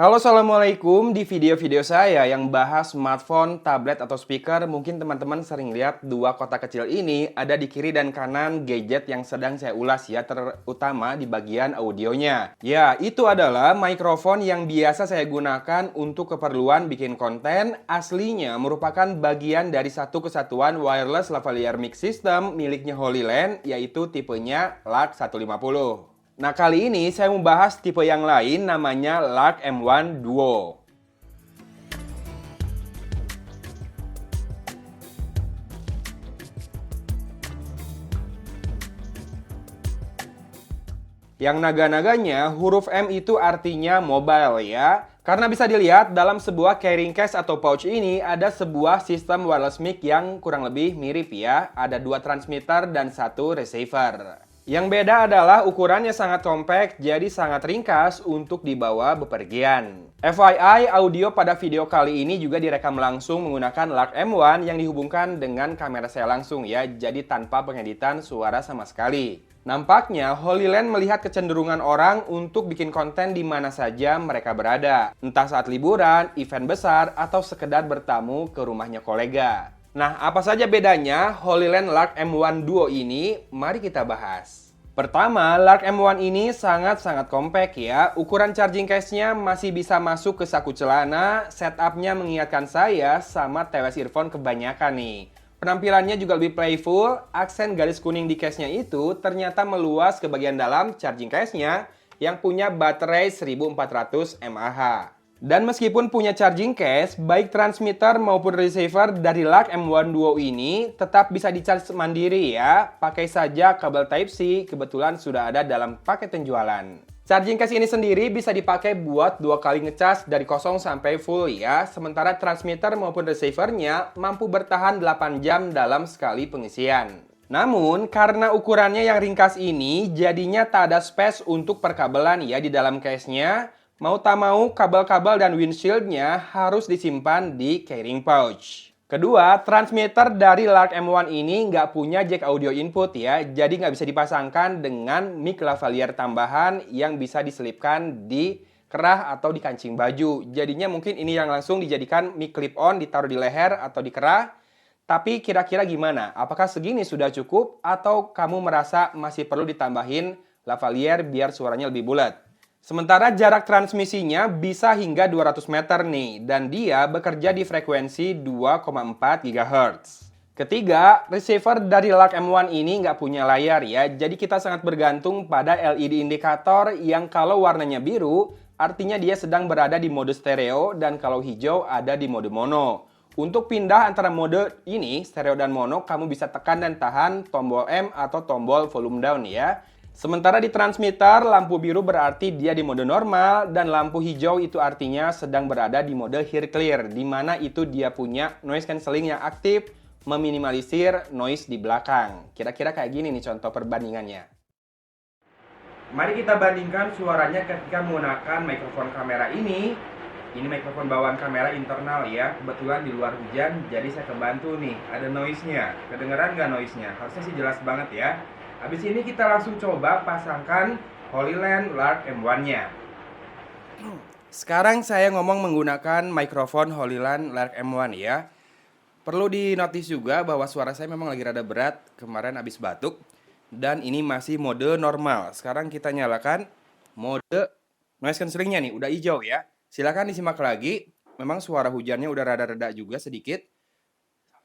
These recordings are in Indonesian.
Halo, assalamualaikum. Di video-video saya yang bahas smartphone, tablet, atau speaker, mungkin teman-teman sering lihat dua kotak kecil ini ada di kiri dan kanan gadget yang sedang saya ulas ya, terutama di bagian audionya. Ya, itu adalah mikrofon yang biasa saya gunakan untuk keperluan bikin konten. Aslinya merupakan bagian dari satu kesatuan wireless lavalier mic system miliknya Holyland, yaitu tipenya LAC 150. Nah, kali ini saya mau bahas tipe yang lain namanya LAC M1 Duo. Yang naga-naganya huruf M itu artinya mobile ya. Karena bisa dilihat dalam sebuah carrying case atau pouch ini ada sebuah sistem wireless mic yang kurang lebih mirip ya. Ada dua transmitter dan satu receiver. Yang beda adalah ukurannya sangat compact, jadi sangat ringkas untuk dibawa bepergian. FYI, audio pada video kali ini juga direkam langsung menggunakan LAC M1 yang dihubungkan dengan kamera saya langsung ya, jadi tanpa pengeditan suara sama sekali. Nampaknya Holyland melihat kecenderungan orang untuk bikin konten di mana saja mereka berada. Entah saat liburan, event besar, atau sekedar bertamu ke rumahnya kolega. Nah, apa saja bedanya Holyland LAC M1 Duo ini? Mari kita bahas. Pertama, LAC M1 ini sangat-sangat compact ya. Ukuran charging case-nya masih bisa masuk ke saku celana. Setupnya mengingatkan saya sama TWS earphone kebanyakan nih. Penampilannya juga lebih playful. Aksen garis kuning di case-nya itu ternyata meluas ke bagian dalam charging case-nya yang punya baterai 1400 mAh. Dan meskipun punya charging case, baik transmitter maupun receiver dari LAC M1 Duo ini tetap bisa di-charge mandiri ya. Pakai saja kabel Type-C, kebetulan sudah ada dalam paket penjualan. Charging case ini sendiri bisa dipakai buat dua kali ngecas dari kosong sampai full ya. Sementara transmitter maupun receivernya mampu bertahan 8 jam dalam sekali pengisian. Namun, karena ukurannya yang ringkas ini, jadinya tak ada space untuk perkabelan ya di dalam case-nya. Mau tak mau, kabel-kabel dan windshield-nya harus disimpan di carrying pouch. Kedua, transmitter dari LAC M1 ini nggak punya jack audio input ya, jadi nggak bisa dipasangkan dengan mic lavalier tambahan yang bisa diselipkan di kerah atau di kancing baju. Jadinya mungkin ini yang langsung dijadikan mic clip-on, ditaruh di leher atau di kerah. Tapi kira-kira gimana? Apakah segini sudah cukup atau kamu merasa masih perlu ditambahin lavalier biar suaranya lebih bulat? Sementara jarak transmisinya bisa hingga 200 meter nih, dan dia bekerja di frekuensi 2,4 GHz. Ketiga, receiver dari LAC M1 ini nggak punya layar ya, jadi kita sangat bergantung pada LED indikator yang kalau warnanya biru, artinya dia sedang berada di mode stereo, dan kalau hijau ada di mode mono. Untuk pindah antara mode ini, stereo dan mono, kamu bisa tekan dan tahan tombol M atau tombol volume down ya. Sementara di transmitter, lampu biru berarti dia di mode normal dan lampu hijau itu artinya sedang berada di mode hear clear, di mana itu dia punya noise cancelling yang aktif, meminimalisir noise di belakang. Kira-kira kayak gini nih contoh perbandingannya. Mari kita bandingkan suaranya ketika menggunakan mikrofon kamera ini. Ini mikrofon bawaan kamera internal ya. Kebetulan di luar hujan, jadi saya kebantu nih. Ada noise-nya. Kedengeran nggak noise-nya? Harusnya sih jelas banget ya. Habis ini kita langsung coba pasangkan Holyland LAC M1-nya. Sekarang saya ngomong menggunakan mikrofon Holyland LAC M1 ya. Perlu dinotis juga bahwa suara saya memang lagi rada berat, kemarin habis batuk. Dan ini masih mode normal. Sekarang kita nyalakan mode noise cancelling-nya nih, udah hijau ya. Silakan disimak lagi. Memang suara hujannya udah rada-rada juga sedikit.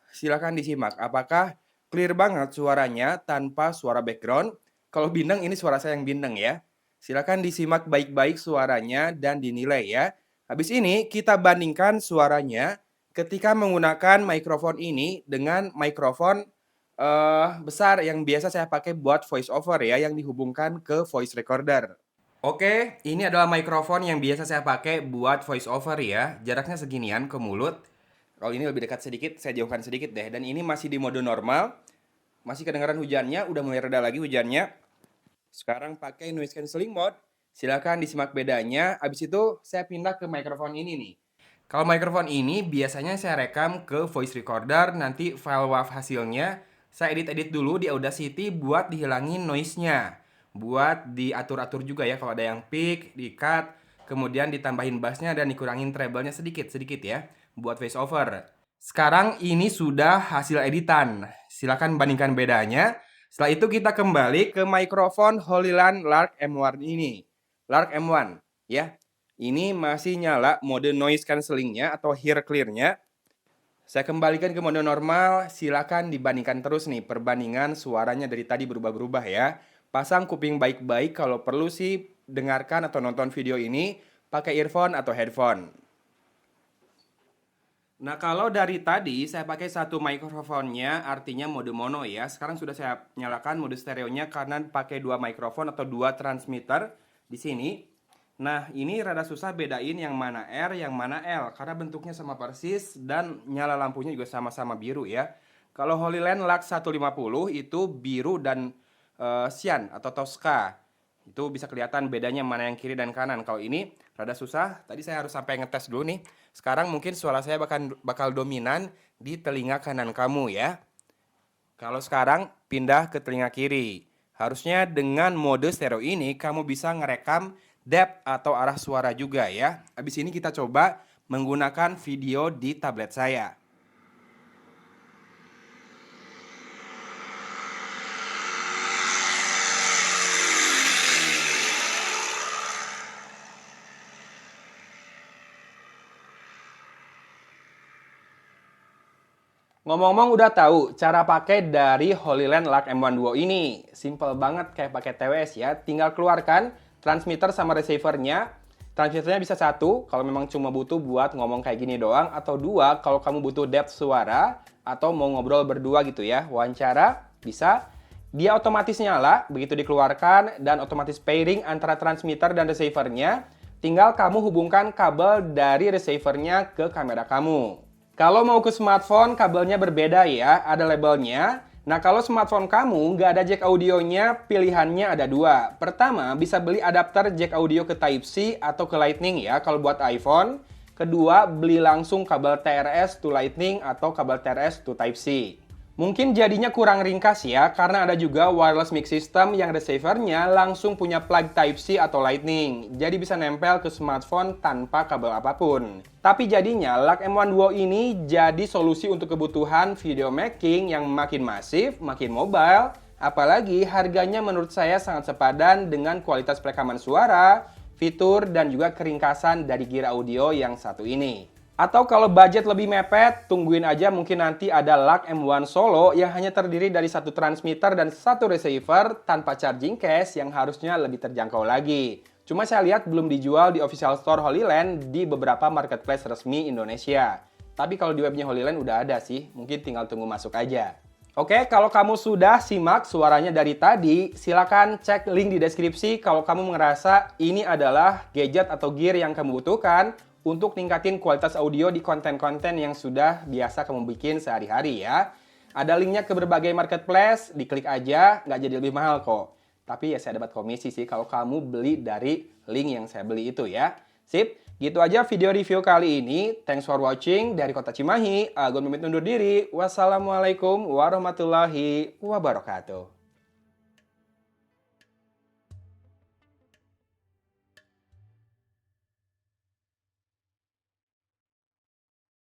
Silakan disimak. Apakah clear banget suaranya tanpa suara background? Kalau bindeng, ini suara saya yang bindeng ya. Silakan disimak baik-baik suaranya dan dinilai ya. Habis ini kita bandingkan suaranya ketika menggunakan mikrofon ini dengan mikrofon besar yang biasa saya pakai buat voice over ya, yang dihubungkan ke voice recorder. Oke, ini adalah mikrofon yang biasa saya pakai buat voice over ya. Jaraknya seginian ke mulut. Kalau ini lebih dekat sedikit, saya jauhkan sedikit deh. Dan ini masih di mode normal. Masih kedengaran hujannya, udah mulai reda lagi hujannya. Sekarang pakai noise cancelling mode. Silakan disimak bedanya. Habis itu saya pindah ke mikrofon ini nih. Kalau mikrofon ini biasanya saya rekam ke voice recorder, nanti file WAV hasilnya saya edit-edit dulu di Audacity buat dihilangin noise-nya. Buat diatur-atur juga ya, kalau ada yang peak, di-cut. kemudian ditambahin bassnya dan dikurangin treble-nya sedikit-sedikit ya, buat voice over. Sekarang ini sudah hasil editan. Silakan bandingkan bedanya. Setelah itu kita kembali ke mikrofon Holyland Lark M1 ini. Lark M1 ya. Ini masih nyala mode noise cancelling-nya atau hear clear-nya. Saya kembalikan ke mode normal, silakan dibandingkan terus nih, perbandingan suaranya dari tadi berubah-berubah ya. Pasang kuping baik-baik, kalau perlu sih dengarkan atau nonton video ini pakai earphone atau headphone. Nah, kalau dari tadi saya pakai satu mikrofonnya, artinya mode mono ya. Sekarang sudah saya nyalakan mode stereonya karena pakai dua mikrofon atau dua transmitter di sini. Nah, ini rada susah bedain yang mana R, yang mana L karena bentuknya sama persis dan nyala lampunya juga sama-sama biru ya. Kalau Holyland Lux 150 itu biru dan cyan atau Tosca. Itu bisa kelihatan bedanya mana yang kiri dan kanan. Kalau ini rada susah, tadi saya harus sampai ngetes dulu nih. Sekarang mungkin suara saya bakal dominan di telinga kanan kamu ya. Kalau sekarang pindah ke telinga kiri. Harusnya dengan mode stereo ini kamu bisa ngerekam depth atau arah suara juga ya. Habis ini kita coba menggunakan video di tablet saya. Ngomong-ngomong udah tahu cara pakai dari Holyland Lark M1 Duo ini. Simple banget kayak pakai TWS ya. Tinggal keluarkan transmitter sama receivernya. Transmitternya bisa satu kalau memang cuma butuh buat ngomong kayak gini doang. Atau dua kalau kamu butuh depth suara atau mau ngobrol berdua gitu ya. Wawancara bisa. Dia otomatis nyala begitu dikeluarkan dan otomatis pairing antara transmitter dan receivernya. Tinggal kamu hubungkan kabel dari receivernya ke kamera kamu. Kalau mau ke smartphone, kabelnya berbeda ya, ada labelnya. Nah, kalau smartphone kamu nggak ada jack audionya, pilihannya ada dua. Pertama, bisa beli adapter jack audio ke Type-C atau ke Lightning ya, kalau buat iPhone. Kedua, beli langsung kabel TRS to Lightning atau kabel TRS to Type-C. Mungkin jadinya kurang ringkas ya, karena ada juga wireless mic system yang receivernya langsung punya plug Type-C atau Lightning. Jadi bisa nempel ke smartphone tanpa kabel apapun. Tapi jadinya Lark M1 Duo ini jadi solusi untuk kebutuhan video making yang makin masif, makin mobile. Apalagi harganya menurut saya sangat sepadan dengan kualitas perekaman suara, fitur, dan juga keringkasan dari gear audio yang satu ini. Atau kalau budget lebih mepet, tungguin aja mungkin nanti ada Lark M1 Solo yang hanya terdiri dari satu transmitter dan satu receiver tanpa charging case yang harusnya lebih terjangkau lagi. Cuma saya lihat belum dijual di official store Holyland di beberapa marketplace resmi Indonesia. Tapi kalau di webnya Holyland udah ada sih, mungkin tinggal tunggu masuk aja. Oke, kalau kamu sudah simak suaranya dari tadi, silakan cek link di deskripsi kalau kamu ngerasa ini adalah gadget atau gear yang kamu butuhkan untuk ningkatin kualitas audio di konten-konten yang sudah biasa kamu bikin sehari-hari ya. Ada linknya ke berbagai marketplace, diklik aja, nggak jadi lebih mahal kok. Tapi ya saya dapat komisi sih kalau kamu beli dari link yang saya beli itu ya. Sip, gitu aja video review kali ini. Thanks for watching dari Kota Cimahi. Agun pamit undur diri. Wassalamualaikum warahmatullahi wabarakatuh.